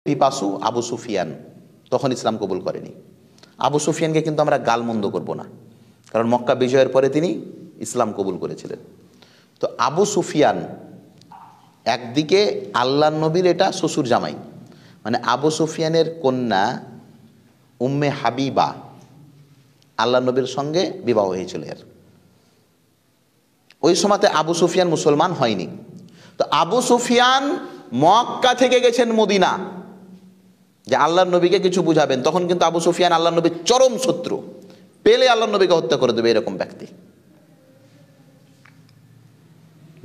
পিপাসু আবু সুফিয়ান তখন ইসলাম কবুল করেনি। আবু সুফিয়ানকে কিন্তু আমরা গালমন্দ করব না, কারণ মক্কা বিজয়ের পরে তিনি ইসলাম কবুল করেছিলেন। তো আবু সুফিয়ান একদিকে আল্লাহ নবীর এটা শ্বশুর জামাই, মানে আবু সুফিয়ানের কন্যা উম্মে হাবিবা আল্লাহ নবীর সঙ্গে বিবাহ হয়েছিল এর। ওই সময়তে আবু সুফিয়ান মুসলমান হয়নি। তো আবু সুফিয়ান মক্কা থেকে গেছেন মদিনা যে আল্লাহ নবীকে কিছু বুঝাবেন। তখন কিন্তু আবু সুফিয়ান আল্লাহ নবীর চরম শত্রু, পেলে আল্লাহ নবীকে হত্যা করে দেবে এরকম ব্যক্তি।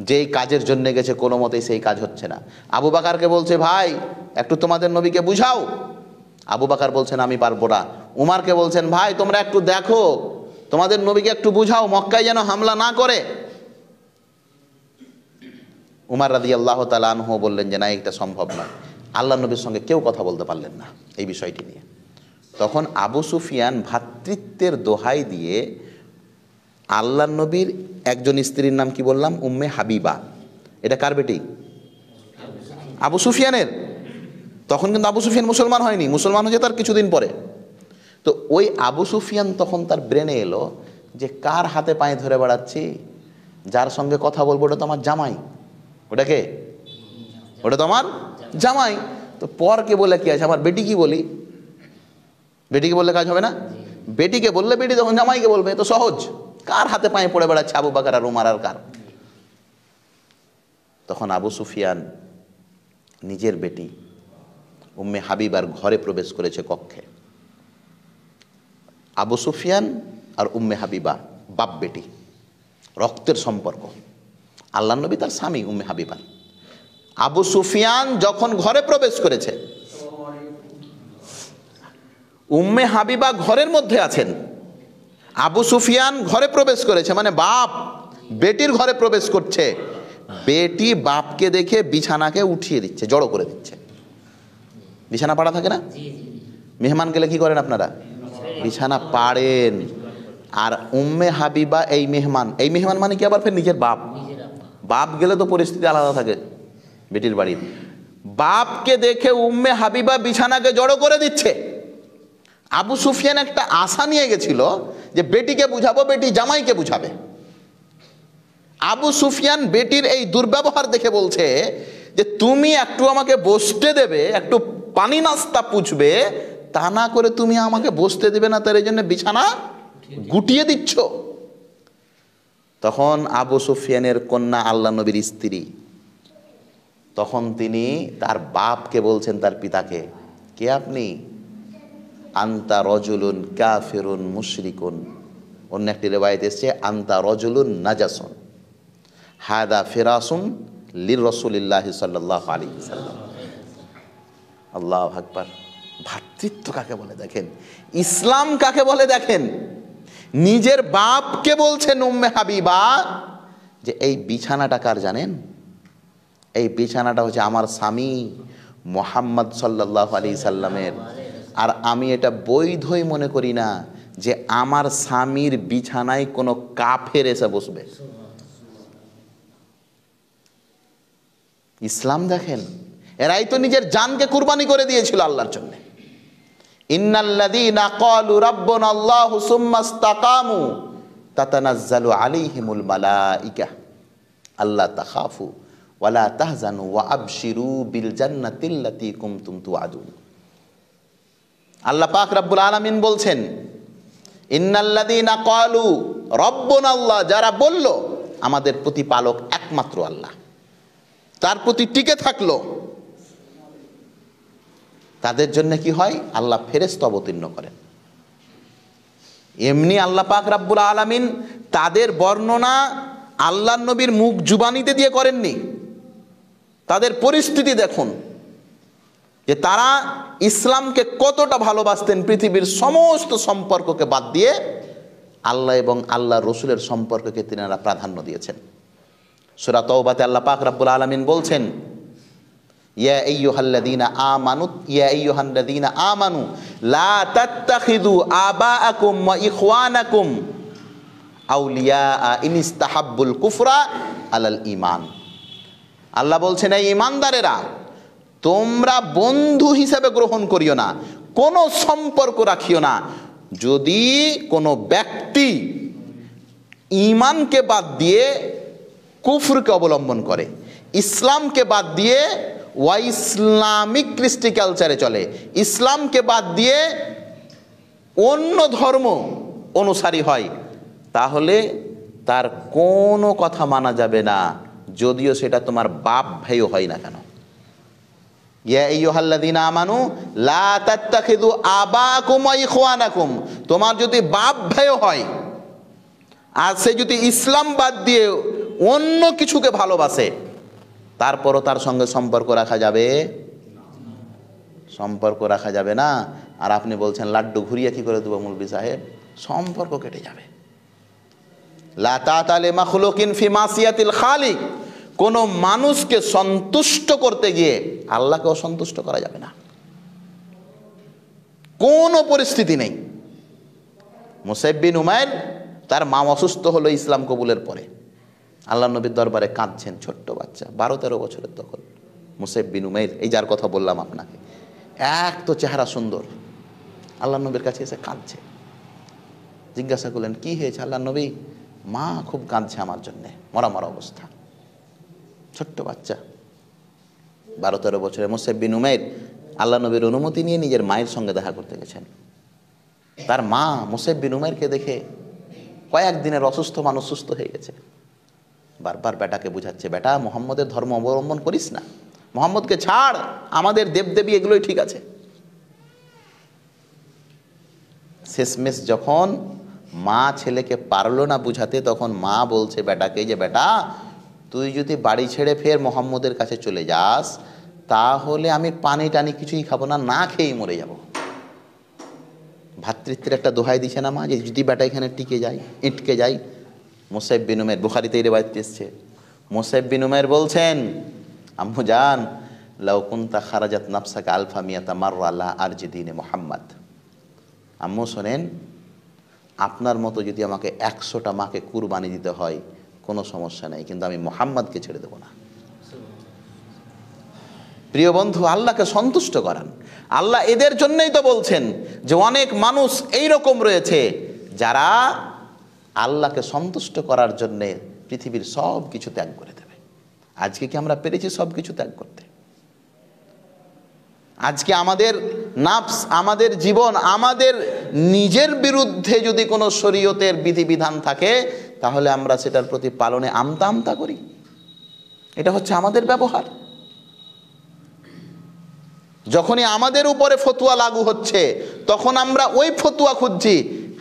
যেই কাজের জন্য গেছে কোনো মতেই সেই কাজ হচ্ছে না। আবু বাকারকে বলছে, ভাই একটু তোমাদের নবীকে বুঝাও। আবু বাকার বলছেন আমি পারবো না। উমারকে বলছেন, ভাই তোমরা একটু দেখো, তোমাদের নবীকে একটু বুঝাও, মক্কায় যেন হামলা না করে। উমার রাদিয়াল্লাহু তাআলা আনহু বললেন যে না, এটা সম্ভব নয়। আল্লাহ নবীর সঙ্গে কেউ কথা বলতে পারলেন না এই বিষয়টি নিয়ে। তখন আবু সুফিয়ান ভ্রাতৃত্বের দোহাই দিয়ে আল্লাহ নবীর একজন স্ত্রীর নাম কি বললাম, উম্মে হাবিবা, এটা কার বেটি? আবু সুফিয়ানের। তখন কিন্তু আবু সুফিয়ান মুসলমান হয়নি, মুসলমান হয়েছে তার কিছুদিন পরে। তো ওই আবু সুফিয়ান তখন তার ব্রেনে এলো যে কার হাতে পায়ে ধরে বেড়াচ্ছি, যার সঙ্গে কথা বলবো ওটা তো আমার জামাই। ওটা কে? ওটা তো আমার জামাই। তো পরকে বলে কি আছে, আমার বেটি কি বলি? বেটিকে বললে কাজ হবে না? বেটিকে বললে বেটি তখন জামাইকে বলবে, তো সহজ। কার হাতে পায়ে পড়ে বেড়াচ্ছে আবু বাকার আর উমার আর কার? তখন আবু সুফিয়ান নিজের বেটি উম্মে হাবিবার ঘরে প্রবেশ করেছে, কক্ষে। আবু সুফিয়ান আর উম্মে হাবিবা বাপ বেটি, রক্তের সম্পর্ক। আল্লাহ নবী তার স্বামী উম্মে হাবিবা। আবু সুফিয়ান যখন ঘরে প্রবেশ করেছে, উম্মে হাবিবা ঘরের মধ্যে আছেন, আবু সুফিয়ান ঘরে প্রবেশ করেছে, মানে বাপ বেটির ঘরে প্রবেশ করছে। বেটি বাপকে দেখে বিছানাকে উঠিয়ে দিচ্ছে, জড়ো করে দিচ্ছে। বিছানা পাড়া থাকে না? মেহমান গেলে কি করেন আপনারা? বিছানা পাড়েন। আর উম্মে হাবিবা এই মেহমান মানে কি আবার ফের নিজের বাপ। বাপ গেলে তো পরিস্থিতি আলাদা থাকে বেটির বাড়ির। বাপকে দেখে উম্মে হাবিবা বিছানাকে জড়ো করে দিচ্ছে। আবু সুফিয়ান একটা আশা নিয়ে গেছিল যে বেটিকে বুঝাবো, বেটি জামাইকে বুঝাবে। আবু সুফিয়ান বেটির এই দুর্ব্যবহার দেখে বলছে যে তুমি একটু আমাকে বসতে দেবে, একটু পানি নাস্তা পুছবে, তা না করে তুমি আমাকে বসতে দেবে না, তার এই জন্য বিছানা গুটিয়ে দিচ্ছ। তখন আবু সুফিয়ানের কন্যা আল্লাহ নবীর স্ত্রী, তখন তিনি তার বাপকে বলছেন, তার পিতাকে, কে আপনি? আন্তা রজুলুন কাফিরুন মুশরিকুন। অন্য একটি রিওয়ায়াত এসেছে আন্তা রজুলুন নাজাসুন হাদা ফিরাসুন লির রাসূলিল্লাহি সাল্লাল্লাহু আলাইহি ওয়াসাল্লাম। আল্লাহু আকবার। ভ্রাতৃত্ব কাকে বলে দেখেন, ইসলাম কাকে বলে দেখেন। নিজের বাপকে বলছেন উম্মে হাবিবা যে এই বিছানাটা কার জানেন? এই বিছানাটা হচ্ছে আমার স্বামী মুহাম্মদ সাল্লাল্লাহু আলাইহি সাল্লামের। আর আমি এটা বৈধই মনে করি না যে আমার স্বামীর বিছানায় কোনো কাফের এসে বসবে। ইসলাম দেখেন, এরাই তো নিজের জানকে কুরবানি করে দিয়েছিল আল্লাহর জন্য। ইন্নাল্লাযীনা ক্বালু রাব্বুনাল্লাহু সুম্মা ইসতাকামু তাতানাজ্জালু আলাইহিমুল মালাইকা আল্লা তাখাফু ওয়ালা তাহজানু ওয়া আবশিরু বিল জান্নাতিল্লাতী কুনতুম তুআদুন। আল্লাহ পাক রব্বুল আলামিন বলছেন, ইন্নাল্লাযীনা ক্বালু রাব্বুনাল্লাহ, যারা বলল আমাদের প্রতিপালক একমাত্র আল্লাহ, তার প্রতি টিকে থাকলো, তাদের জন্য কি হয়? আল্লাহ ফেরেশতা অবতীর্ণ করেন। এমনি আল্লাহ পাক রব্বুল আলামিন তাদের বর্ণনা আল্লাহর নবীর মুখ জুবানিতে দিয়ে করেননি। তাদের পরিস্থিতি দেখুন যে তারা ইসলামকে কতটা ভালোবাসতেন। পৃথিবীর সমস্ত সম্পর্ককে বাদ দিয়ে আল্লাহ এবং আল্লাহ রসুলের সম্পর্ককে তিনারা প্রাধান্য দিয়েছেন। সূরা তাওবাতে আল্লাহ পাক রব্বুল আলামিন বলছেন, ইয়া আইয়ুহাল্লাযীনা আমানু লা তাত্তাখিযু আবাআকুম ওয়া ইখওয়ানাকুম আউলিয়া ইন ইসতাহাব্বুল কুফরা আলাল ঈমান। আল্লাহ বলছেন, এই ঈমানদারেরা তোমরা বন্ধু হিসেবে গ্রহণ করিও না, কোনো সম্পর্ক রাখিও না যদি কোনো ব্যক্তি ঈমানকে বাদ দিয়ে কুফরকে অবলম্বন করে, ইসলামকে বাদ দিয়ে ইসলামিক কৃষ্টি কালচারে চলে, ইসলামকে বাদ দিয়ে অন্য ধর্ম অনুসারী হয়, তাহলে তার কোনো কথা মানা যাবে না, যদিও সেটা তোমার বাপ ভাইও হয় না কেন। ইয়া আইয়ুহাল্লাযীনা আমানু লা তাত্তাখিযু আবাকুম ওয়া ইখওয়ানাকুম, তোমার যদি বাপ ভাইও হয় আর সে যদি ইসলাম বাদ দিয়ে অন্য কিছুকে ভালোবাসে, তারপরও তার সঙ্গে সম্পর্ক রাখা যাবে, সম্পর্ক রাখা যাবে না। আর আপনি বলছেন লাড্ডু ঘুরিয়ে কি করে দেবো মৌলভী সাহেব, সম্পর্ক কেটে যাবে। লা তাআতা লিমাখলুকিন ফি মাসিয়াতিল খালিক, কোনো মানুষকে সন্তুষ্ট করতে গিয়ে আল্লাহকে অসন্তুষ্ট করা যাবে না, কোনো পরিস্থিতি নেই। মুসাইব বিন উমাইর, তার মা অসুস্থ হলো ইসলাম কবুলের পরে, আল্লাহ নবীর দরবারে কাঁদছেন, ছোট্ট বাচ্চা 12-13 বছরের তখন মুসাইব বিন উমাইর, এই যার কথা বললাম আপনাকে, এক তো চেহারা সুন্দর, আল্লাহ নবীর কাছে এসে কাঁদছে। জিজ্ঞাসা করলেন কি হয়েছে আল্লাহ নবী? মা খুব কাঁদছে আমার জন্যে, মরা মরা অবস্থা, ছোট্ট বাচ্চা 12-13 বছরের মুসাইব বিন উমাইর আল্লাহ নবীর অনুমতি নিয়ে নিজের মায়ের সঙ্গে দেখা করতে গেছেন। তার মা মুসাইব বিন উমাইরকে দেখে, কয়েকদিনের অসুস্থ মানুষ সুস্থ হয়ে গেছে, বারবার বেটাকে বুঝাচ্ছে, বেটা মুহাম্মদের ধর্ম অবলম্বন করিস না, মুহাম্মদকে ছাড়, আমাদের দেবদেবী এগুলোই ঠিক আছে। শেষমেশ যখন মা ছেলেকে পারলো না বুঝাতে, তখন মা বলছে বেটাকে যে বেটা তুই যদি বাড়ি ছেড়ে ফের মুহাম্মদের কাছে চলে যাস, তাহলে আমি পানি টানি কিছুই খাবো না, না খেয়েই মরে যাব। ভ্রাতৃত্বের একটা দোহাই দিছে না মা, যে যদি বেটা এখানে টিকে যায়, ইটকে যায়। মুসাইব বিন উমাইর, বুখারীতে এই রিওয়ায়াত এসেছে, মুসাইব বিন উমাইর বলছেন আম্মু জান লাউ কুনতা খারাজাত নাফসাকা আলফা মিয়াতা মাররা লা আরজি দীনে মুহাম্মদ, আম্মু শোনেন, আপনার মতো যদি আমাকে 100টা মাকে কুরবানি দিতে হয় কোনো সমস্যা নেই, কিন্তু আমি মুহাম্মদকে ছেড়ে দেব না। প্রিয় বন্ধু, আল্লাহকে সন্তুষ্ট করান। আল্লাহ এদের জন্যই তো বলছেন যে অনেক মানুষ এই রকম রয়েছে যারা আল্লাহকে সন্তুষ্ট করার জন্যে পৃথিবীর সব কিছু ত্যাগ করে দেবে। আজকে কি আমরা পেরেছি সব কিছু ত্যাগ করতে? আজকে আমাদের নাফস, আমাদের জীবন, আমাদের নিজের বিরুদ্ধে যদি কোনো শরীয়তের বিধিবিধান থাকে, তাহলে আমরা সেটার প্রতি পালনে আমতা আমতা করি। এটা হচ্ছে আমাদের ব্যবহার। যখনই আমাদের উপরে ফতুয়া লাগু হচ্ছে, তখন আমরা ওই ফতুয়া খুঁজছি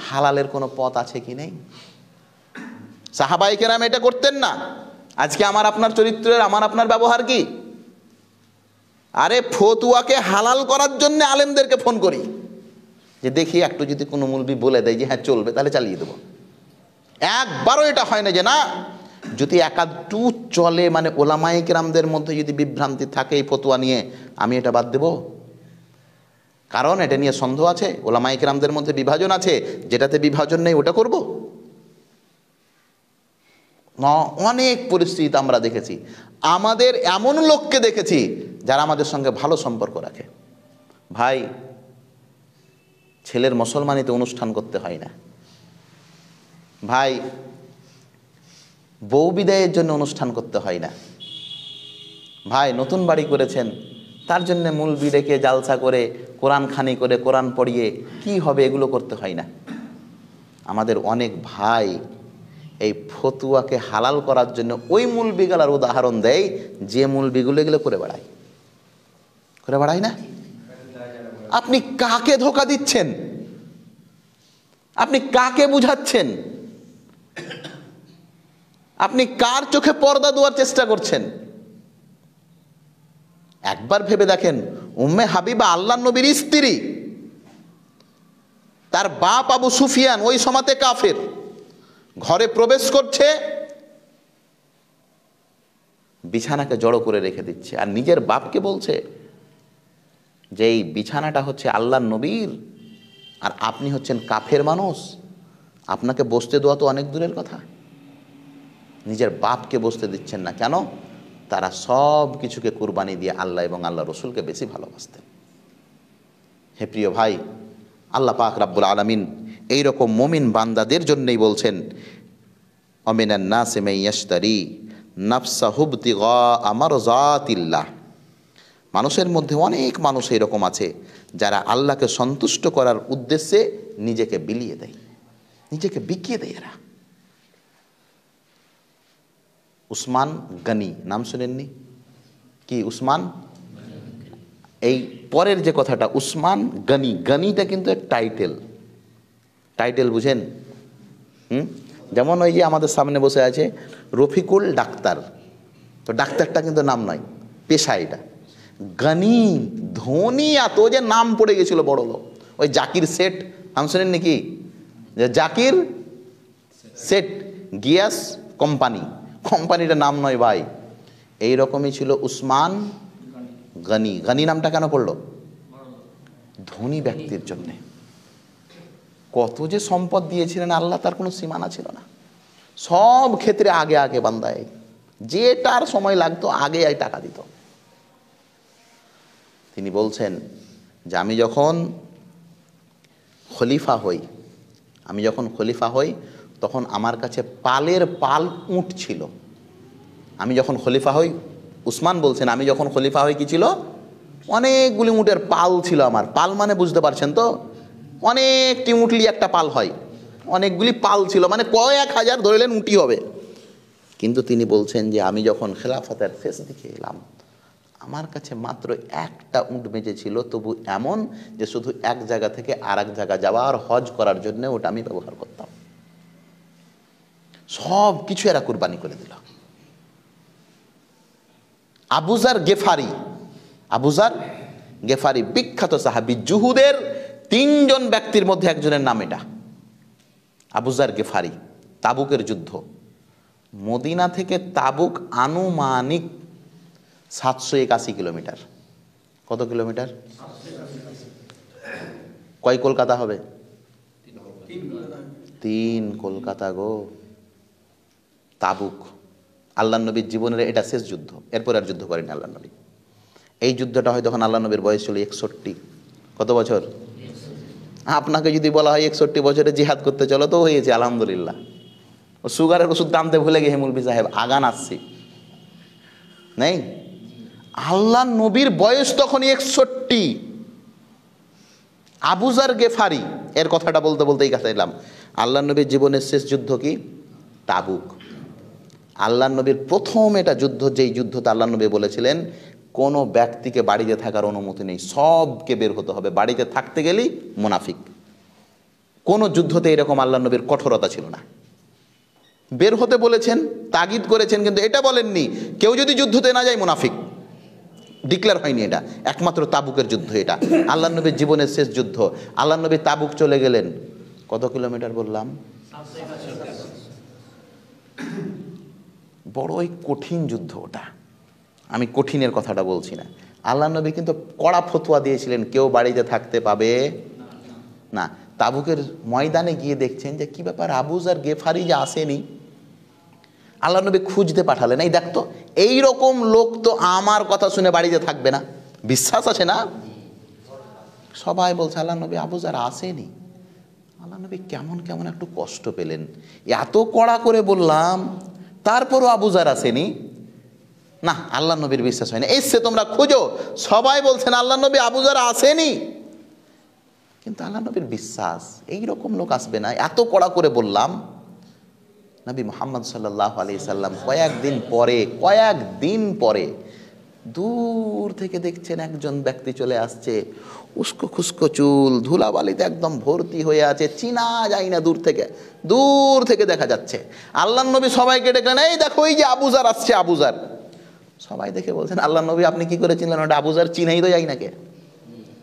হালালের কোনো পথ আছে কি নেই। সাহাবায়ে কেরাম এটা করতেন না। আজকে আমার আপনার চরিত্রের, আমার আপনার ব্যবহার কি? আরে ফতুয়াকে হালাল করার জন্য আলেমদেরকে ফোন করি যে দেখি একটু যদি কোনো মুলবি বলে দেয় যে হ্যাঁ চলবে, তাহলে চালিয়ে দেবো। একবারও এটা হয় না যে না, যদি একাদটু চলে, মানে ওলামায়ে কেরামদের মধ্যে যদি বিভ্রান্তি থাকে এই ফতুয়া নিয়ে, আমি এটা বাদ দেব? কারণ এটা নিয়ে সন্দেহ আছে, ওলামায়ে কেরামদের মধ্যে বিভাজন আছে, যেটাতে বিভাজন নেই ওটা করব না। অনেক পরিস্থিতি আমরা দেখেছি, আমাদের এমন লোককে দেখেছি যারা আমাদের সঙ্গে ভালো সম্পর্ক রাখে। ভাই, ছেলের মুসলমানিতে অনুষ্ঠান করতে হয় না ভাই, বউ বিদায়ের জন্য অনুষ্ঠান করতে হয় না ভাই, নতুন বাড়ি করেছেন তার জন্য মুলবি ডেকে জালসা করে কোরআন খানি করে কোরআন পড়িয়ে কি হবে, এগুলো করতে হয় না। আমাদের অনেক ভাই এই ফতুয়াকে হালাল করার জন্য ওই মুলবিগুলার উদাহরণ দেয় যে মুলবিগুলো এগুলো করে বেড়ায় না। আপনি কাকে ধোঁকা দিচ্ছেন? আপনি কাকে বুঝাচ্ছেন? আপনি কার চোখে পর্দা দেওয়ার চেষ্টা করছেন? একবার ভেবে দেখেন, উম্মে হাবিবা আল্লাহর নবীর স্ত্রী, তার বাপ আবু সুফিয়ান ওই সময়তে কাফের, ঘরে প্রবেশ করছে, বিছানাকে জড়ো করে রেখে দিচ্ছে, আর নিজের বাপকে বলছে যে এই বিছানাটা হচ্ছে আল্লাহর নবীর, আর আপনি হচ্ছেন কাফের মানুষ, আপনাকে বসতে দেওয়া তো অনেক দূরের কথা। নিজের বাপকে বসতে দিচ্ছেন না কেন? তারা সব কিছুকে কুরবানি দিয়ে আল্লাহ এবং আল্লাহ রসুলকে বেশি ভালোবাসতেন। হে প্রিয় ভাই, আল্লাহ পাক রাব্বুল আলামিন এইরকম মুমিন বান্দাদের জন্যই বলছেন, অমিনান নাসি মান ইয়াশতারি নাফসাহু ইবতিগা মারযাতিল্লাহ। মানুষের মধ্যে অনেক মানুষ এরকম আছে যারা আল্লাহকে সন্তুষ্ট করার উদ্দেশ্যে নিজেকে বিলিয়ে দেয়, নিজেকে বিকিয়ে দেয়। এরা উসমান গনি নাম শুনেননি কি? উসমান, এই পরের যে কথাটা উসমান গনি, গনিটা কিন্তু এক টাইটেল বুঝেন? যেমন ওই যে আমাদের সামনে বসে আছে রফিকুল ডাক্তার, তো ডাক্তারটা কিন্তু নাম নয়, পেশা এটা। গনি ধনী, এত যে নাম পড়ে গেছিল বড় লোক। ওই জাকির সেট নাম শোনেন নাকি? যে জাকির সেট গিয়াস কোম্পানিটা নাম নয় ভাই, এই রকমই ছিল উসমান গনি। গনি নামটা কেন পড়লো? ধনী ব্যক্তির জন্য। কত যে সম্পদ দিয়েছিলেন আল্লাহ, তার কোনো সীমানা ছিল না। সব ক্ষেত্রে আগে বান্দায়, যেটার সময় লাগতো আগে টাকা দিত। তিনি বলছেন যে আমি যখন খলিফা হই তখন আমার কাছে পাল উট ছিল। আমি যখন খলিফা হই, উসমান বলছেন, আমি যখন খলিফা হই কি ছিল? অনেকগুলি উটের পাল ছিল আমার। পাল মানে বুঝতে পারছেন তো, অনেকটি উটলি একটা পাল হয়, অনেকগুলি পাল ছিল, মানে কয়েক হাজার ধরলেন উটি হবে। কিন্তু তিনি বলছেন যে আমি যখন খেলাফতের শেষ দিকে এলাম, আমার কাছে মাত্র একটা উট বেঁচে ছিল, তবু এমন যে শুধু এক জায়গা থেকে আর এক জায়গা যাওয়ার হজ করার জন্য ওটা আমি ব্যবহার করতাম। সব কিছু এরা কুরবানি করে দিল। আবুজার গেফারি বিখ্যাত সাহাবী, জুহুদের 3 জন ব্যক্তির মধ্যে একজনের নাম এটা, আবুজার গেফারি। তাবুকের যুদ্ধ, মদিনা থেকে তাবুক আনুমানিক 781 কিলোমিটার। কত কিলোমিটার? কয় কলকাতা হবে? 3 কলকাতা গো। তাবুক আল্লাহ নবীর জীবনের এটা শেষ যুদ্ধ, এরপর আর যুদ্ধ করেন আল্লাহ নবী। এই যুদ্ধটা হয় তখন আল্লাহ নবীর বয়স ছিল 61। কত বছর? আপনাকে যদি বলা হয় 61 বছরে জিহাদ করতে চলো, তো হয়েছে আলহামদুলিল্লাহ। ও সুগারের ওষুধ টানতে ভুলে গিয়ে মৌলভী সাহেব আগান আসছি নেই। আল্লাহ নবীর বয়স তখন 61। আবুজার গেফারি, এর কথাটা বলতে এই কথা এলাম। আল্লাহ নবীর জীবনের শেষ যুদ্ধ কি? তাবুক। আল্লাহ নবীর প্রথম এটা যুদ্ধ, যেই যুদ্ধতে আল্লাহ নবী বলেছিলেন কোনো ব্যক্তিকে বাড়িতে থাকার অনুমতি নেই, সবকে বের হতে হবে, বাড়িতে থাকতে গেলেই মুনাফিক। কোনো যুদ্ধতে এরকম আল্লাহ নবীর কঠোরতা ছিল না। বের হতে বলেছেন, তাগিদ করেছেন, কিন্তু এটা বলেননি কেউ যদি যুদ্ধতে না যায় মুনাফিক। ডিক্লেয়ার হয়নি এটা, একমাত্র তাবুকের যুদ্ধ এটা আল্লাহ নবীর জীবনের শেষ যুদ্ধ। আল্লাহ নবী তাবুক চলে গেলেন, কত কিলোমিটার বললাম? বড়ই কঠিন যুদ্ধ ওটা, আমি কঠিনের কথাটা বলছি না। আল্লাহ নবী কিন্তু কড়া ফতোয়া দিয়েছিলেন, কেউ বাড়িতে থাকতে পাবে না। তাবুকের ময়দানে গিয়ে দেখছেন যে কি ব্যাপার, আবুজার গেফারি যে আসেনি। আল্লাহ নবী খুঁজতে পাঠালেন, এই দেখতো এইরকম লোক তো আমার কথা শুনে বাড়িতে থাকবে না, বিশ্বাস আছে না? সবাই বলছে আল্লাহ নবী আবুজার আসেনি। আল্লাহ নবী কেমন একটু কষ্ট পেলেন, এত কড়া করে বললাম তারপরও আবুজার আসেনি। না, আল্লাহ নবীর বিশ্বাস হয় না, এসছে তোমরা খুঁজো। সবাই বলছেন আল্লাহ নবী আবুজার আসেনি, কিন্তু আল্লাহ নবীর বিশ্বাস এইরকম লোক আসবে না, এত কড়া করে বললাম। নবী মুহাম্মদ সাল্লাল্লাহু আলাইহি সাল্লাম কয়েকদিন পরে দূর থেকে দেখছেন একজন ব্যক্তি চলে আসছে, উস্কো খুস্কো চুল, ধুলাবালিতে একদম ভর্তি হয়ে আছে, চিনা যায় না, দূর থেকে দেখা যাচ্ছে। আল্লাহ নবী সবাইকে ডেকেন, এই দেখো এই যে আবুজার আসছে, আবুজার। সবাই দেখে বলছেন আল্লাহ নবী আপনি কি করে চিনলেন? ওটা আবুজার, চিনাই তো যাই না।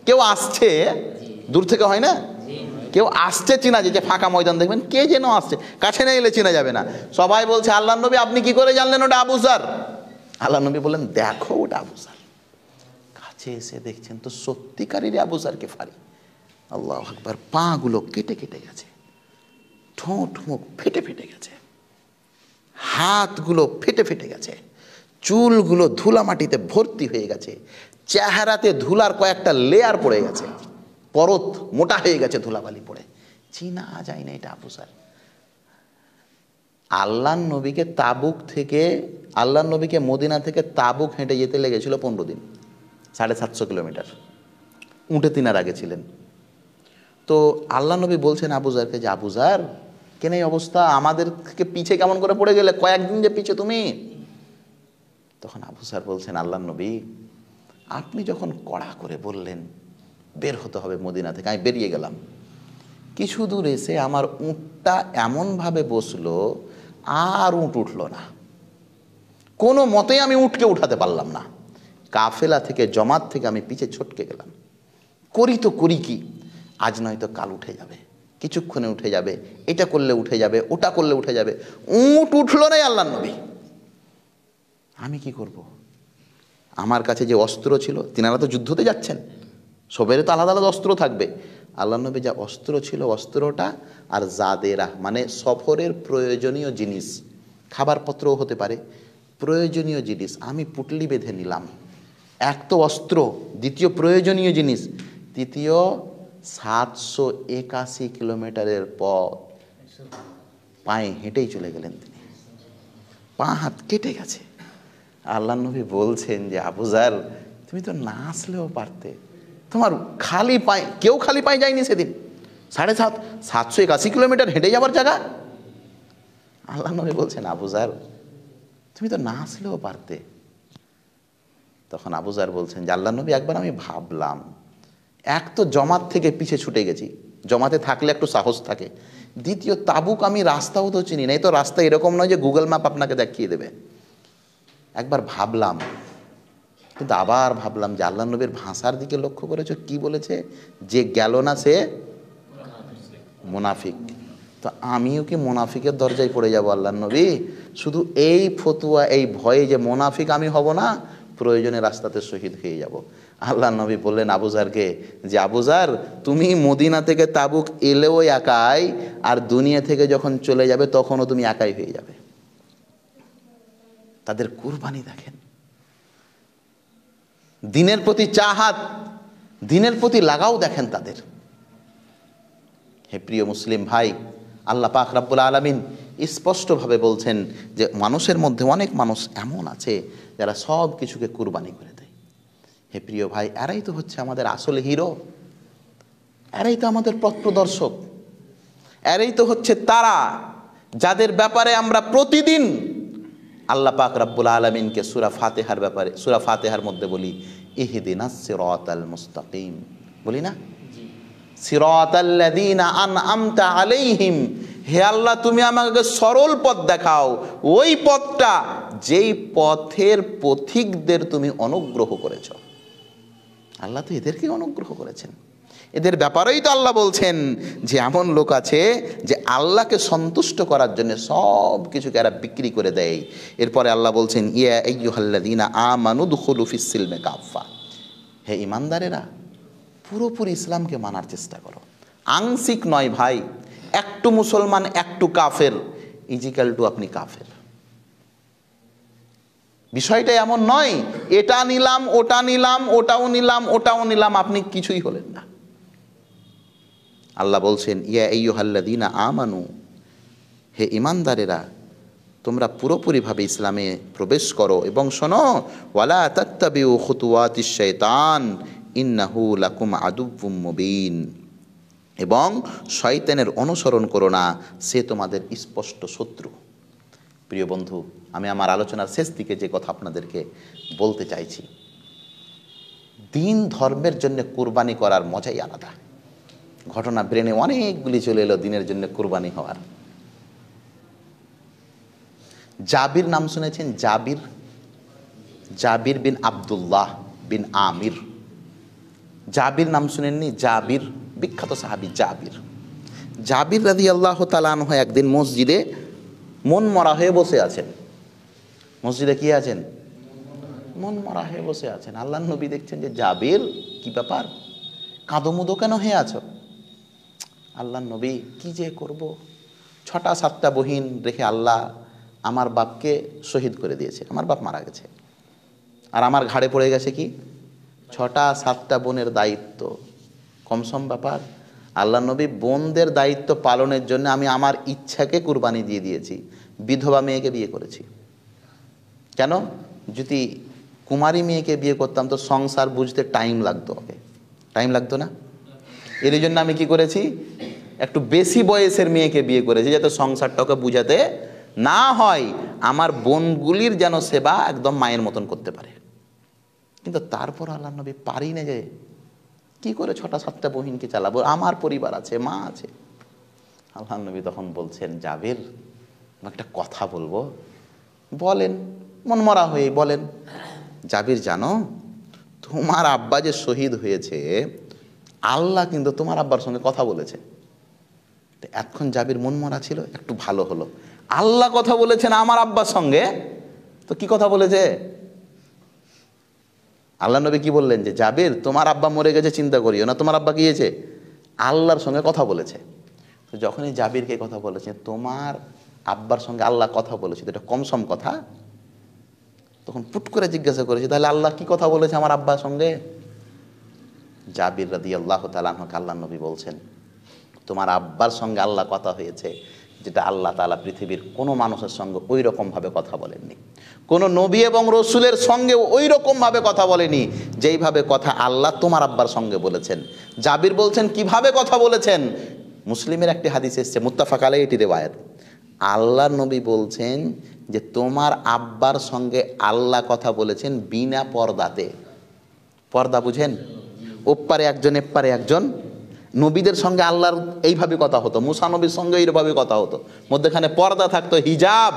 কেউ আসছে দূর থেকে, হয় না? কেউ আসছে চিনা যায়, যে ফাঁকা ময়দান দেখবেন কে যেন আসছে, কাছে না এলে চিনা যাবে না। সবাই বলছে আল্লাহ নবী আপনি কি করে জানলেন ওটা আবুজার? আল্লাহ নবী বললেন দেখো ওটা আবুজার। কাছে এসে দেখছেন তো সত্যিকারেরই আবুজার গেফারি। আল্লাহু আকবার। পা গুলো কেটে গেছে, ঠোঁট মুখ ফেটে গেছে, হাতগুলো ফেটে গেছে, চুলগুলো ধুলা মাটিতে ভর্তি হয়ে গেছে, চেহারাতে ধুলার কয়েকটা লেয়ার পড়ে গেছে, পরত মোটা হয়ে গেছে ধুলাবালি পড়ে, চিনা যায় না এটা আবু জার। আল্লাহর নবীকে তাবুক থেকে, আল্লাহর নবীকে মদিনা থেকে তাবুক হেঁটে যেতে লেগেছিল 15 দিন, 750 কিলোমিটার। উঁটে তিনার আগে ছিলেন। তো আল্লাহ নবী বলছেন আবু জারকে যে আবু জার, কেন এই অবস্থা, আমাদের থেকে পিছে কেমন করে পড়ে গেলে, কয়েকদিন যে পিছে তুমি। তখন আবু জার বলছেন আল্লাহর নবী, আপনি যখন কড়া করে বললেন বের হতে হবে মদিনা থেকে, আমি বেরিয়ে গেলাম। কিছু দূর এসে আমার উঁটটা এমনভাবে বসলো, আর উঁট উঠল না, কোনো মতেই আমি উঠকে উঠাতে পারলাম না। কাফেলা থেকে, জমাত থেকে আমি পিছে ছটকে গেলাম। করি তো করি কি, আজ নয়তো কাল উঠে যাবে, কিছুক্ষণে উঠে যাবে, এটা করলে উঠে যাবে, ওটা করলে উঠে যাবে। উঁট উঠল নাই আল্লাহর নবী, আমি কি করব? আমার কাছে যে অস্ত্র ছিল, তিনারা তো যুদ্ধতে যাচ্ছেন, সবেরই তো আলাদা আলাদা অস্ত্র থাকবে। আল্লাহর নবী যা অস্ত্র ছিল, অস্ত্রটা আর জাদেরা মানে সফরের প্রয়োজনীয় জিনিস, খাবারপত্রও হতে পারে, প্রয়োজনীয় জিনিস আমি পুটলি বেঁধে নিলাম। এক তো অস্ত্র, দ্বিতীয় প্রয়োজনীয় জিনিস, তৃতীয় 781 কিলোমিটারের পথ পায়ে হেঁটেই চলে গেলেন তিনি, পা হাত কেটে গেছে। আল্লাহর নবী বলছেন যে আবু জার, তুমি তো না আসলেও পারতে, তোমার খালি পায়ে, কেউ খালি পায়ে যায়নি সেদিন, 781 কিলোমিটার হেঁটে যাবার জায়গা। আল্লাহর নবী বলছেন আবু জার, তুমি তো না আসলেও পারতে। তখন আবু জার বলছেন যে আল্লাহর নবী, একবার আমি ভাবলাম, এক তো জমাত থেকে পিছে ছুটে গেছি, জমাতে থাকলে একটু সাহস থাকে, দ্বিতীয় তাবুক আমি রাস্তাও তো চিনি না, এই তো রাস্তা এরকম নয় যে গুগল ম্যাপ আপনাকে দেখিয়ে দেবে। একবার ভাবলাম, কিন্তু আবার ভাবলাম যে আল্লাহর নবীর ভাষার দিকে লক্ষ্য করেছো, কি বলেছে, যে গেল না সে মুনাফিক। তো আমিও কি মুনাফিকের দরজায় পড়ে যাব আল্লাহর নবী? শুধু এই ফতুয়া, এই ভয়ে যে মুনাফিক আমি হব না, প্রয়োজনে রাস্তাতে শহীদ হয়ে যাব। আল্লাহর নবী বললেন আবু জারকে যে আবু জার, তুমি মদিনা থেকে তাবুক এলেও একাই, আর দুনিয়া থেকে যখন চলে যাবে তখনও তুমি একাই হয়ে যাবে। তাদের কুরবানি দেখেন, দিনের প্রতি চাহাত, দিনের প্রতি লাগাও দেখেন তাদের। হে প্রিয় মুসলিম ভাই, আল্লাহ পাক রব্বুল আলামিন স্পষ্টভাবে বলছেন যে মানুষের মধ্যে অনেক মানুষ এমন আছে যারা সব কিছুকে কুরবানি করে দেয়। হে প্রিয় ভাই, এরাই তো হচ্ছে আমাদের আসল হিরো, এরাই তো আমাদের পথ প্রদর্শক, এরাই তো হচ্ছে তারা যাদের ব্যাপারে আমরা প্রতিদিন আল্লাহ পাক রব্বুল আলামিনকে সূরা ফাতিহার ব্যাপারে, সূরা ফাতিহার মধ্যে বলি ইহদিনাস সিরাতাল মুস্তাকিম, বলি না, সিরাতাল্লাযীনা আনআমতা আলাইহিম, হে আল্লাহ তুমি আমাকে সরল পথ দেখাও, ওই পথটা যেই পথের পথিকদের তুমি অনুগ্রহ করেছো। আল্লাহ তো এদেরকে অনুগ্রহ করেছেন, এদের ব্যাপারেই তো আল্লাহ বলছেন যে এমন লোক আছে যে আল্লাহকে সন্তুষ্ট করার জন্য সব কিছুকে এরা বিক্রি করে দেয়। এরপরে আল্লাহ বলছেন ইয়া আইয়ুহাল্লাযীনা আমানু দুখুলু ফিস সিলমি কাফা, হে ঈমানদারেরা পুরোপুরি ইসলামকে মানার চেষ্টা করো, আংশিক নয় ভাই, একটু মুসলমান একটু কাফের ইজিক্যাল টু আপনি কাফের। বিষয়টা এমন নয় এটা নিলাম ওটা নিলাম, ওটাও নিলাম ওটাও নিলাম, আপনি কিছুই হলেন না। আল্লাহ বলছেন ইয়া আইয়ুহাল্লাযীনা আমানু, হে ঈমানদারেরা তোমরা পুরোপুরিভাবে ইসলামে প্রবেশ করো, এবং শোনো ওয়ালা তাত্তাবিউ খুতুওয়াতিশ শাইতান ইন্নাহু লাকুম আদুউম মুবিন, এবং শয়তানের অনুসরণ করো না, সে তোমাদের স্পষ্ট শত্রু। প্রিয় বন্ধু, আমি আমার আলোচনার শেষ দিকে যে কথা আপনাদেরকে বলতে চাইছি, দিন ধর্মের জন্য কুরবানি করার মজাই আলাদা। ঘটনা ব্রেনে অনেকগুলি চলে এলো দিনের জন্য কুরবানি হওয়ার। জাবির নাম শুনেছেন? জাবির, জাবির বিন আব্দুল্লাহ বিন আমির। জাবির নাম শুনেননি? জাবির বিখ্যাত সাহাবী জাবির। জাবির রাদিয়াল্লাহু তাআলা আনহু একদিন মসজিদে মন মরা হয়ে বসে আছেন। মসজিদে কি আছেন? মন মরা হয়ে বসে আছেন। আল্লাহর নবী দেখছেন যে জাবির কি ব্যাপার, কাঁদোমুদো কেন হয়ে আছো? আল্লাহর নবী কি যে করব, 6টা 7টা বহিন রেখে আল্লাহ আমার বাপকে শহীদ করে দিয়েছে, আমার বাপ মারা গেছে, আর আমার ঘাড়ে পড়ে গেছে কি 6টা 7টা বোনের দায়িত্ব। কমসম ব্যাপার? আল্লাহ নবী বোনদের দায়িত্ব পালনের জন্য আমি আমার ইচ্ছাকে কুরবানি দিয়ে দিয়েছি, বিধবা মেয়েকে বিয়ে করেছি। কেন? যদি কুমারী মেয়েকে বিয়ে করতাম তো সংসার বুঝতে টাইম লাগতো, হবে টাইম লাগতো না? এর জন্য আমি কি করেছি, একটু বেশি বয়সের মেয়েকে বিয়ে করেছি, যাতে সংসারটাকে বুঝাতে না হয়, আমার বোনগুলির যেন সেবা একদম মায়ের মতন করতে পারে। কিন্তু তারপর আল্লাহ নবী পারি না, যে কি করে 6টা 7টা বহিনকে চালাবো, আমার পরিবার আছে, মা আছে। আল্লাহ নবী তখন বলছেন, জাবির একটা কথা বলবো। বলেন, মনমরা হয়ে বলেন। জাবির, জানো তোমার আব্বা যে শহীদ হয়েছে, আল্লাহ কিন্তু তোমার আব্বার সঙ্গে কথা বলেছে। এতক্ষণ জাবির মনমরা ছিল, একটু ভালো হলো। আল্লাহ কথা বলেছেন আমার আব্বার সঙ্গে, তো কি কথা বলেছে? আল্লাহ নবী কি বললেন, যে জাবির তোমার আব্বা মরে গেছে, চিন্তা করিও না, তোমার আব্বা কি হয়েছে, আল্লাহর সঙ্গে কথা বলেছে। তো যখনই জাবিরকে কথা বলেছে, তোমার আব্বার সঙ্গে আল্লাহ কথা বলেছে, এটা কমসম কথা। তখন পুট করে জিজ্ঞাসা করেছে, তাহলে আল্লাহ কি কথা বলেছে আমার আব্বার সঙ্গে? জাবির রাদিয়াল্লাহু তাআলা আনহুকে আল্লাহ নবী বলছেন, তোমার আব্বার সঙ্গে আল্লাহ কথা হয়েছে, যেটা আল্লাহ তাআলা পৃথিবীর কোনো মানুষের সঙ্গে ওই রকমভাবে কথা বলেননি, কোনো নবী এবং রসুলের সঙ্গে ওই রকমভাবে কথা বলেনি যেইভাবে কথা আল্লাহ তোমার আব্বার সঙ্গে বলেছেন। জাবির বলছেন, কিভাবে কথা বলেছেন? মুসলিমের একটি হাদিস এসেছে, মুত্তাফাক আলাইহি, এটি রিওয়ায়াত। আল্লাহ নবী বলছেন যে তোমার আব্বার সঙ্গে আল্লাহ কথা বলেছেন বিনা পর্দাতে। পর্দা বুঝেন? ওপারে একজন এপারে একজন। নবীদের সঙ্গে আল্লাহর এইভাবে কথা হতো, মুসা নবীর সঙ্গে এইভাবে কথা হতো, মধ্যেখানে পর্দা থাকতো, হিজাব।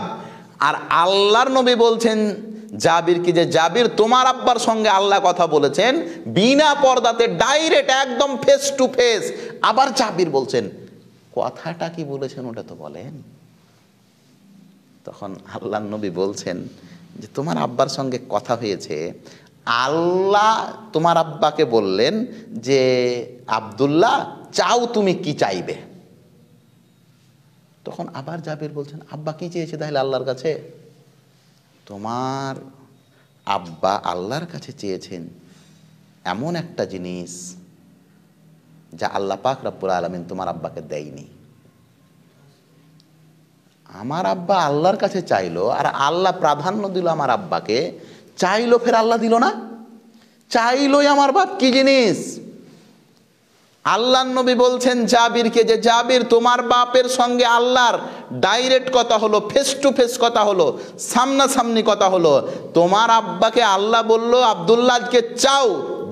আর আল্লাহর নবী বলছেন জাবির কি, যে জাবির তোমার আব্বার সঙ্গে আল্লাহ কথা বলেছেন বিনা পর্দাতে, ডাইরেক্ট, একদম ফেস টু ফেস। আবার জাবির বলছেন, কথাটা কি বলেছেন ওটা তো বলেন। তখন আল্লাহর নবী বলছেন যে তোমার আব্বার সঙ্গে কথা হয়েছে, আল্লাহ তোমার আব্বাকে বললেন যে আব্দুল্লাহ চাও তুমি কি চাইবে। তখন আবার জাবির বলছেন, আব্বা কি চেয়েছে তাহলে আল্লাহর কাছে? তোমার আব্বা আল্লাহর কাছে চেয়েছেন এমন একটা জিনিস যা আল্লাহ পাক রব্বুল আলামিন তোমার আব্বাকে দেয়নি। আমার আব্বা আল্লাহর কাছে চাইলো, আর আল্লাহ প্রাধান্য দিল আমার আব্বাকে, চাইলো ফের আল্লাহ দিল না। চাইলোই আমার বাপ কি জিনিস? আল্লাহর নবী বলছেন জাবিরকে, যে জাবির তোমার বাপের সঙ্গে আল্লাহর ডাইরেক্ট কথা হলো, ফেস টু ফেস কথা হলো, সামনাসামনি কথা হলো। তোমার আব্বাকে আল্লাহ বলল, আব্দুল্লাহকে চাও,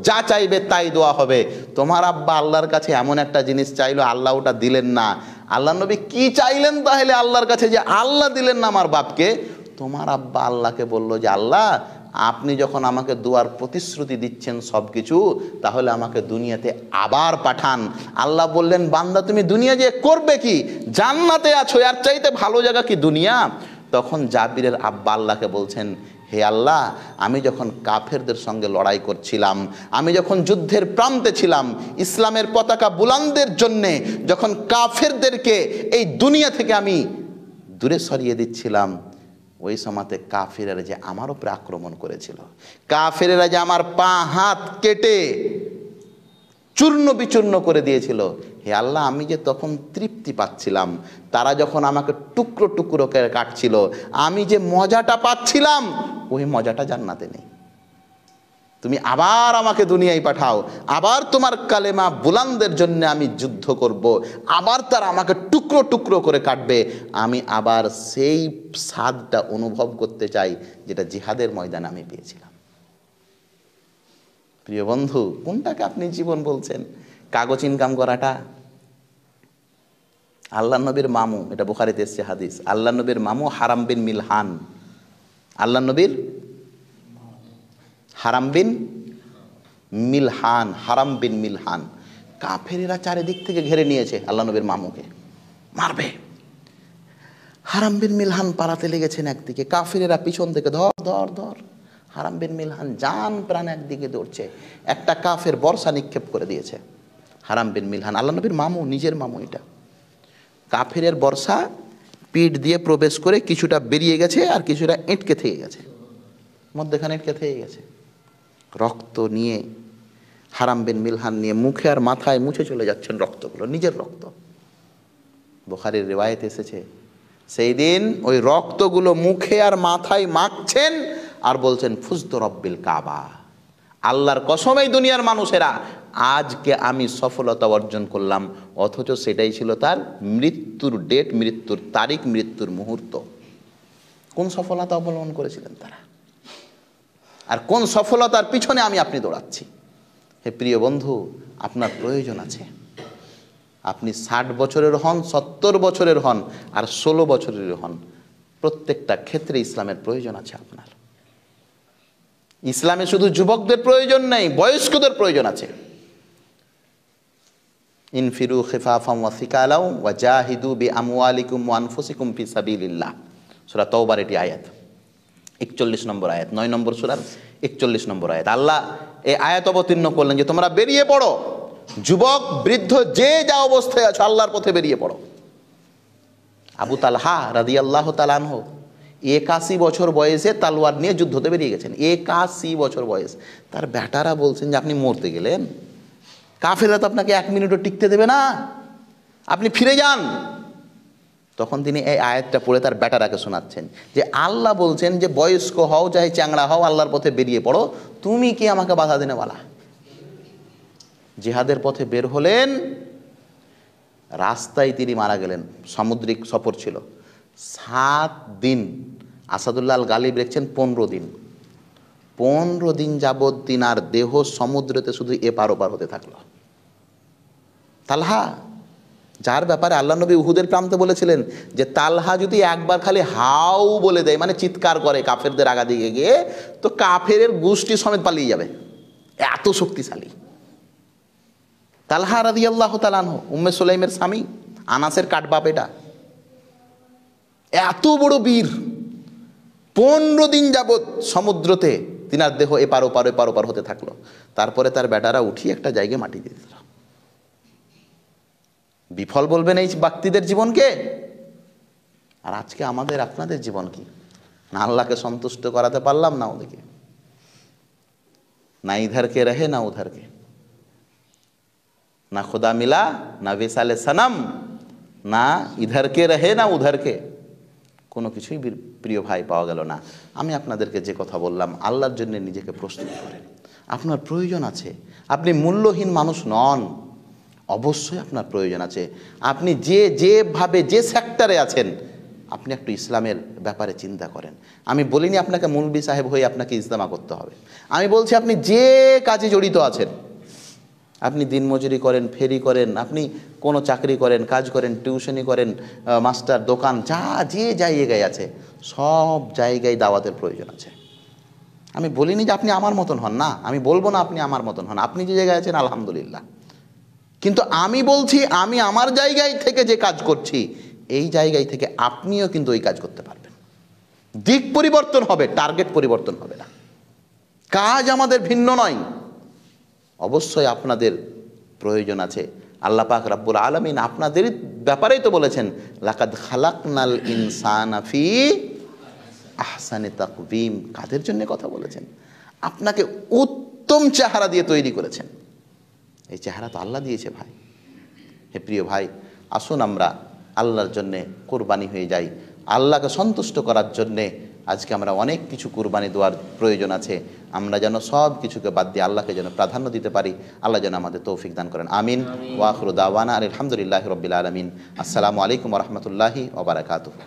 যা চাইবে তাই দোয়া হবে। তোমার আব্বা আল্লাহর কাছে এমন একটা জিনিস চাইলো, আল্লাহ ওটা দিলেন না। আল্লাহ নবী কি চাইলেন তাহলে আল্লাহর কাছে, যে আল্লাহ দিলেন না আমার বাপকে? তোমার আব্বা আল্লাহকে বলল যে আল্লাহ, আপনি যখন আমাকে দুয়ার প্রতিশ্রুতি দিচ্ছেন সব কিছু, তাহলে আমাকে দুনিয়াতে আবার পাঠান। আল্লাহ বললেন, বান্দা তুমি দুনিয়া যে করবে কি? জান্নাতে আছো, আর চাইতে ভালো জায়গা কি দুনিয়া? তখন জাবিরের আব্বা আল্লাহকে বলছেন, হে আল্লাহ, আমি যখন কাফেরদের সঙ্গে লড়াই করছিলাম, আমি যখন যুদ্ধের প্রান্তে ছিলাম, ইসলামের পতাকা বুলন্দের জন্যে যখন কাফেরদেরকে এই দুনিয়া থেকে আমি দূরে সরিয়ে দিচ্ছিলাম, ওই সময়তে কাফেরেরা যে আমার উপরে আক্রমণ করেছিল, কাফেরেরা যে আমার পা হাত কেটে চূর্ণ বিচূর্ণ করে দিয়েছিল, হে আল্লাহ, আমি যে তখন তৃপ্তি পাচ্ছিলাম, তারা যখন আমাকে টুকরো টুকরো করে কাটছিল, আমি যে মজাটা পাচ্ছিলাম, ওই মজাটা জান্নাতে নেই। তুমি আবার আমাকে দুনিয়ায় পাঠাও, আবার তোমার কালেমা বুলন্দের জন্য আমি যুদ্ধ করব, আবার তারা আমাকে টুকরো টুকরো করে কাটবে, আমি আবার সেই স্বাদটা অনুভব করতে চাই যেটা জিহাদের ময়দানে আমি পেয়েছিলাম। প্রিয় বন্ধু, কোনটাকে আপনি জীবন বলছেন? কাগজ ইনকাম করাটা? আল্লাহ নবীর মামু, এটা বুখারীতে এসেছে হাদিস, আল্লাহ নবীর মামু হারাম বিন মিলহান, আল্লাহ নবীর হারাম বিন মিলহান, হারাম বিন মিলহান। কাফেরেরা চারিদিক থেকে ঘিরে নিয়েছে আল্লাহ নবীর মামুকে, মারবে। হারাম বিন মিলহান পালাতে লেগেছেন একদিকে, কাফেরেরা পিছন থেকে ধর ধর ধর। হারাম বিন মিলহান জান প্রাণ একদিকে দৌড়ছে, একটা কাফের বর্ষা নিক্ষেপ করে দিয়েছে। হারাম বিন মিলহান আল্লাহ নবীর মামু, নিজের মামু, এটা কাফেরের বর্ষা পিঠ দিয়ে প্রবেশ করে কিছুটা বেরিয়ে গেছে আর কিছুটা এঁটকে থেকে গেছে, মধ্যেখানে এঁটকে থেকে গেছে। রক্ত নিয়ে হারাম বিন মিলহান নিয়ে মুখে আর মাথায় মুছে চলে যাচ্ছেন রক্তগুলো, নিজের রক্ত। বুখারীর রিওয়ায়েত এসেছে সেই দিন ওই রক্তগুলো মুখে আর মাথায় মাখছেন আর বলছেন ফুজতু রব্বিল কাবা, আল্লাহর কসম এই দুনিয়ার মানুষেরা আজকে আমি সফলতা অর্জন করলাম। অথচ সেটাই ছিল তার মৃত্যুর ডেট, মৃত্যুর তারিখ, মৃত্যুর মুহূর্ত। কোন সফলতা অবলম্বন করেছিলেন তারা, আর কোন সফলতার পিছনে আমি আপনি দৌড়াচ্ছি? হে প্রিয় বন্ধু, আপনার প্রয়োজন আছে। আপনি 60 বছরের হন, 70 বছরের হন আর 16 বছরের হন, প্রত্যেকটা ক্ষেত্রে ইসলামের প্রয়োজন আছে আপনার। ইসলামে শুধু যুবকদের প্রয়োজন নেই, বয়স্কদের প্রয়োজন আছে। ইনফিরু খিফাফাম ওয়া সিকালাও ওয়া জাহিদু বিআমওয়ালিকুম ওয়া আনফুসিকুম ফি সাবিলিল্লাহ। সূরা তাওবার এটি আয়াত 41 নম্বর আয়াত, 9 নম্বর সূরার 41 নম্বর আয়াত। আল্লাহ এই আয়াত অবতীর্ণ করলেন যে তোমরা বেরিয়ে পড়ো, যুবক বৃদ্ধ যে যা অবস্থায় আছো আল্লাহর পথে বেরিয়ে পড়ো। আবু তালহা রাদিয়াল্লাহু তাআলা আনহু 81 বছর বয়সে তালোয়ার নিয়ে যুদ্ধতে বেরিয়ে গেছেন। 81 বছর বয়স। তার বেটারা বলছেন যে আপনি মরতে গেলেন, কাফেররা তো আপনাকে 1 মিনিটও টিকতে দেবে না, আপনি ফিরে যান। তখন তিনি এই আয়াতটা পড়ে তার বেটারাকে শোনাচ্ছেন যে আল্লাহ বলছেন যে বয়স্ক হও চাহে চ্যাংড়া হও আল্লাহর পথে বেরিয়ে পড়ো, তুমি কি আমাকে বাধা দেনে বলা? জিহাদের পথে বের হলেন, রাস্তায় তিনি মারা গেলেন। সামুদ্রিক সফর ছিল 7 দিন। আসাদুল্লাহ আল গালিব লিখছেন 15 দিন। 15 দিন যাবৎ তিনার দেহ সমুদ্রেতে শুধু এপার ওপার হতে থাকলো। তালহা, যার ব্যাপারে আল্লাহ নবী উহুদের প্রান্তে বলেছিলেন যে তালহা যদি একবার খালি হাউ বলে দেয়, মানে চিৎকার করে কাফেরদের আগা দিকে গিয়ে, তো কাফেরের গোষ্ঠী সমেত পালিয়ে যাবে, এত শক্তিশালী। তালহা রাদিয়াল্লাহু তাআলা আনহু, উম্মে সুলাইমের স্বামী, আনাসের কাটবাপ, এটা এত বড় বীর। 15 দিন যাবৎ সমুদ্রতে তিনার দেহ এপার ওপার এপার ওপার হতে থাকলো। তারপরে তার বেটারা উঠিয়ে একটা জায়গায় মাটি দিয়ে দিল। বিফল বলবেন এই ব্যক্তিদের জীবনকে? আর আজকে আমাদের আপনাদের জীবন কি? না আল্লাহকে সন্তুষ্ট করাতে পারলাম না ওদিকে, না ইধারকে রহে না উধারকে, না খুদা মিলা না বেসালে সনম, না ইধারকে রহে না উধারকে, কোনো কিছুই প্রিয় ভাই পাওয়া গেল না। আমি আপনাদেরকে যে কথা বললাম, আল্লাহর জন্য নিজেকে প্রস্তুত করেন। আপনার প্রয়োজন আছে, আপনি মূল্যহীন মানুষ নন, অবশ্যই আপনার প্রয়োজন আছে। আপনি যেভাবে যে সেক্টরে আছেন, আপনি একটু ইসলামের ব্যাপারে চিন্তা করেন। আমি বলিনি আপনাকে মৌলবি সাহেব হয়ে আপনাকে ইজতেমা করতে হবে, আমি বলছি আপনি যে কাজে জড়িত আছেন, আপনি দিনমজুরি করেন, ফেরি করেন, আপনি কোনো চাকরি করেন, কাজ করেন, টিউশনি করেন, মাস্টার, দোকান, যে জায়গায় আছে, সব জায়গায় দাওয়াতের প্রয়োজন আছে। আমি বলিনি যে আপনি আমার মতন হন, না, আমি বলবো না আপনি আমার মতন হন, আপনি যে জায়গায় আছেন আলহামদুলিল্লাহ। কিন্তু আমি বলছি আমি আমার জায়গায় থেকে যে কাজ করছি, এই জায়গায় থেকে আপনিও কিন্তু ওই কাজ করতে পারবেন। দিক পরিবর্তন হবে, টার্গেট পরিবর্তন হবে না। কাজ আমাদের ভিন্ন নয়, অবশ্যই আপনাদের প্রয়োজন আছে। আল্লাহ পাক রব্বুল আলামিন আপনাদের ব্যাপারেই তো বলেছেন, লাকাদ খালাকনাল ইনসানা ফি আহসানি তাকওয়িম। কাদের জন্য কথা বলেছেন? আপনাকে উত্তম চেহারা দিয়ে তৈরি করেছেন। এই চেহারা তো আল্লাহ দিয়েছে ভাই। হে প্রিয় ভাই, আসুন আমরা আল্লাহর জন্যে কোরবানি হয়ে যাই, আল্লাহকে সন্তুষ্ট করার জন্যে। আজকে আমরা অনেক কিছু কোরবানি দেওয়ার প্রয়োজন আছে, আমরা যেন সব কিছুকে বাদ দিয়ে আল্লাহকে যেন প্রাধান্য দিতে পারি। আল্লাহ যেন আমাদের তৌফিক দান করেন। আমিন। ওয়া আখিরু দাওয়ানা আলহামদুলিল্লাহি রাব্বিল আলামিন। আসসালামু আলাইকুম ওয়া রাহমাতুল্লাহি ওয়া বারাকাতুহু।